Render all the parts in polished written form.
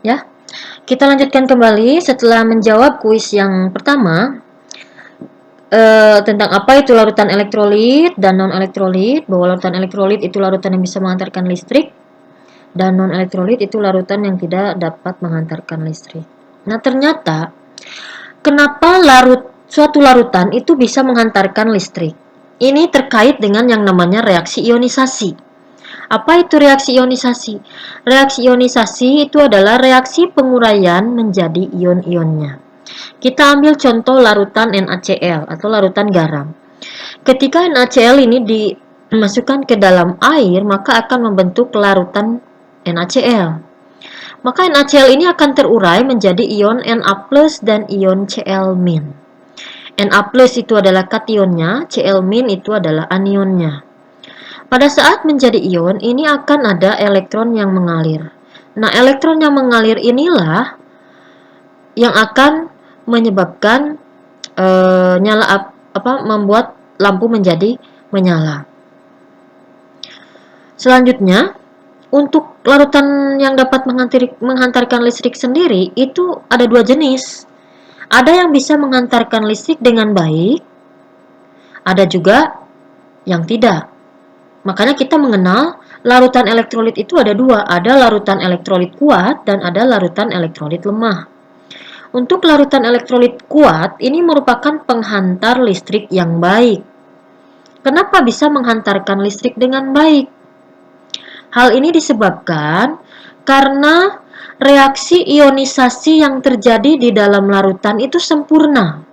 Ya, kita lanjutkan kembali setelah menjawab kuis yang pertama tentang apa itu larutan elektrolit dan non elektrolit, bahwa larutan elektrolit itu larutan yang bisa mengantarkan listrik dan non elektrolit itu larutan yang tidak dapat mengantarkan listrik. Nah, ternyata kenapa suatu larutan itu bisa mengantarkan listrik? Ini terkait dengan yang namanya reaksi ionisasi. Apa itu reaksi ionisasi? Reaksi ionisasi itu adalah reaksi penguraian menjadi ion-ionnya. Kita ambil contoh larutan NaCl atau larutan garam. Ketika NaCl ini dimasukkan ke dalam air, maka akan membentuk larutan NaCl. Maka NaCl ini akan terurai menjadi ion Na+ dan ion Cl-. Na+ itu adalah kationnya, Cl- itu adalah anionnya. Pada saat menjadi ion, ini akan ada elektron yang mengalir. Nah, elektron yang mengalir inilah yang akan menyebabkan membuat lampu menjadi menyala. Selanjutnya, untuk larutan yang dapat menghantarkan listrik sendiri itu ada dua jenis. Ada yang bisa menghantarkan listrik dengan baik, ada juga yang tidak. Makanya kita mengenal larutan elektrolit itu ada dua, ada larutan elektrolit kuat dan ada larutan elektrolit lemah. Untuk larutan elektrolit kuat, ini merupakan penghantar listrik yang baik. Kenapa bisa menghantarkan listrik dengan baik? Hal ini disebabkan karena reaksi ionisasi yang terjadi di dalam larutan itu sempurna.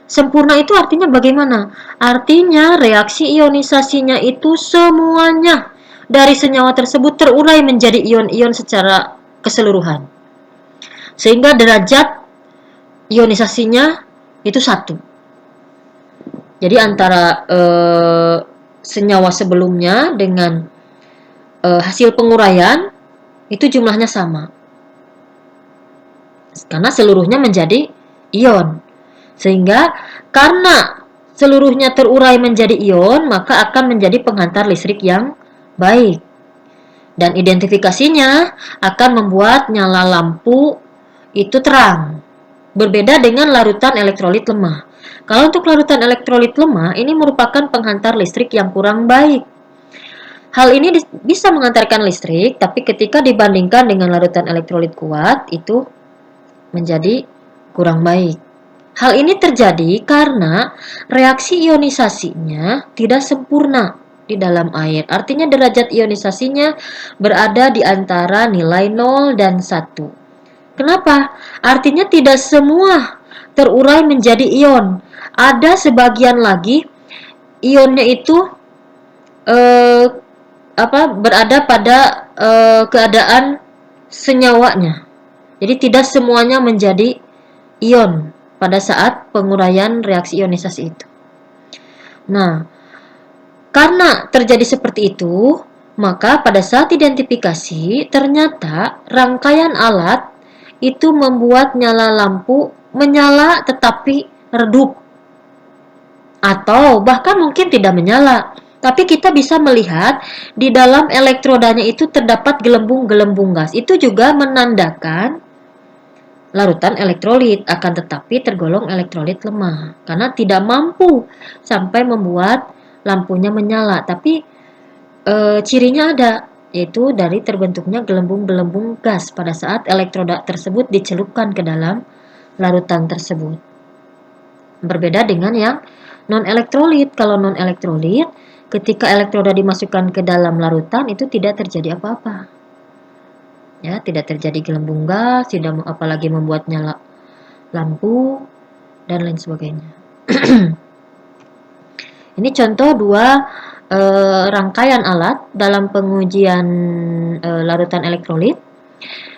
Sempurna itu artinya bagaimana? Artinya reaksi ionisasinya itu semuanya dari senyawa tersebut terurai menjadi ion-ion secara keseluruhan. Sehingga derajat ionisasinya itu satu. Jadi antara senyawa sebelumnya dengan hasil penguraian itu jumlahnya sama. Karena seluruhnya menjadi ion. Sehingga karena seluruhnya terurai menjadi ion, maka akan menjadi penghantar listrik yang baik. Dan identifikasinya akan membuat nyala lampu itu terang. Berbeda dengan larutan elektrolit lemah. Kalau untuk larutan elektrolit lemah, ini merupakan penghantar listrik yang kurang baik. Hal ini bisa mengantarkan listrik, tapi ketika dibandingkan dengan larutan elektrolit kuat, itu menjadi kurang baik. Hal ini terjadi karena reaksi ionisasinya tidak sempurna di dalam air. Artinya derajat ionisasinya berada di antara nilai 0 dan 1. Kenapa? Artinya tidak semua terurai menjadi ion. Ada sebagian lagi ionnya itu eh, berada pada keadaan senyawanya. Jadi tidak semuanya menjadi ion pada saat penguraian reaksi ionisasi itu. Nah, karena terjadi seperti itu, maka pada saat identifikasi ternyata rangkaian alat itu membuat nyala lampu menyala tetapi redup atau bahkan mungkin tidak menyala. Tapi kita bisa melihat di dalam elektrodanya itu terdapat gelembung-gelembung gas. Itu juga menandakan larutan elektrolit, akan tetapi tergolong elektrolit lemah karena tidak mampu sampai membuat lampunya menyala. Tapi cirinya ada, yaitu dari terbentuknya gelembung-gelembung gas pada saat elektroda tersebut dicelupkan ke dalam larutan tersebut. Berbeda dengan yang non-elektrolit. Kalau non-elektrolit, ketika elektroda dimasukkan ke dalam larutan itu tidak terjadi apa-apa. Ya, tidak terjadi gelembung gas, tidak apalagi membuat nyala lampu dan lain sebagainya. Ini contoh dua rangkaian alat dalam pengujian larutan elektrolit.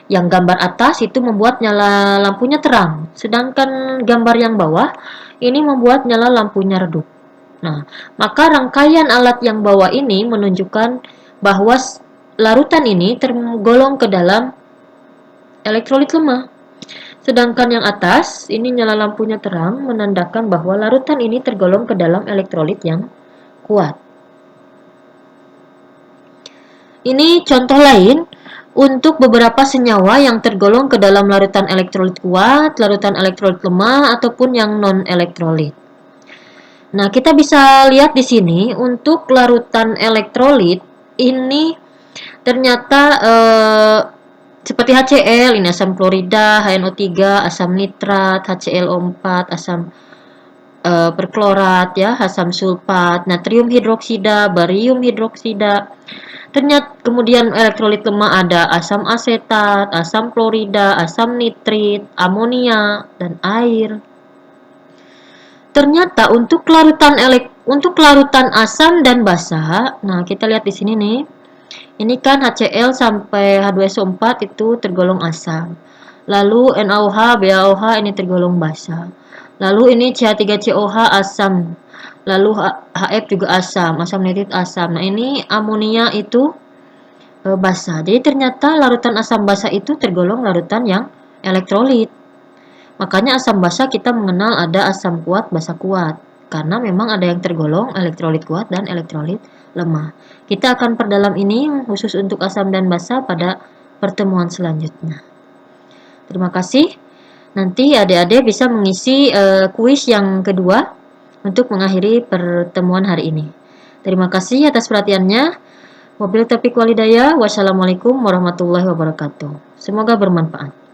Yang gambar atas itu membuat nyala lampunya terang, sedangkan gambar yang bawah ini membuat nyala lampunya redup. Nah, maka rangkaian alat yang bawah ini menunjukkan bahwa larutan ini tergolong ke dalam elektrolit lemah. Sedangkan yang atas, ini nyala lampunya terang, menandakan bahwa larutan ini tergolong ke dalam elektrolit yang kuat. Ini contoh lain untuk beberapa senyawa yang tergolong ke dalam larutan elektrolit kuat, larutan elektrolit lemah, ataupun yang non-elektrolit. Nah, kita bisa lihat di sini untuk larutan elektrolit ini ternyata seperti HCl, ini asam klorida, HNO3, asam nitrat, HClO4, asam perklorat ya, asam sulfat, natrium hidroksida, barium hidroksida. Ternyata kemudian elektrolit lemah ada asam asetat, asam klorida, asam nitrit, amonia, dan air. Ternyata untuk larutan asam dan basa, nah kita lihat di sini nih. Ini kan HCl sampai H2SO4 itu tergolong asam. Lalu NaOH, BaOH ini tergolong basa. Lalu ini CH3COH asam. Lalu HF juga asam, asam nitrit asam. Nah, ini amonia itu basa. Jadi ternyata larutan asam basa itu tergolong larutan yang elektrolit. Makanya asam basa kita mengenal ada asam kuat, basa kuat. Karena memang ada yang tergolong elektrolit kuat dan elektrolit lemah. Kita akan perdalam ini khusus untuk asam dan basa pada pertemuan selanjutnya. Terima kasih. Nanti adik-adik bisa mengisi kuis yang kedua untuk mengakhiri pertemuan hari ini. Terima kasih atas perhatiannya. Wabillahi taufiq walhidayah. Wassalamualaikum warahmatullahi wabarakatuh. Semoga bermanfaat.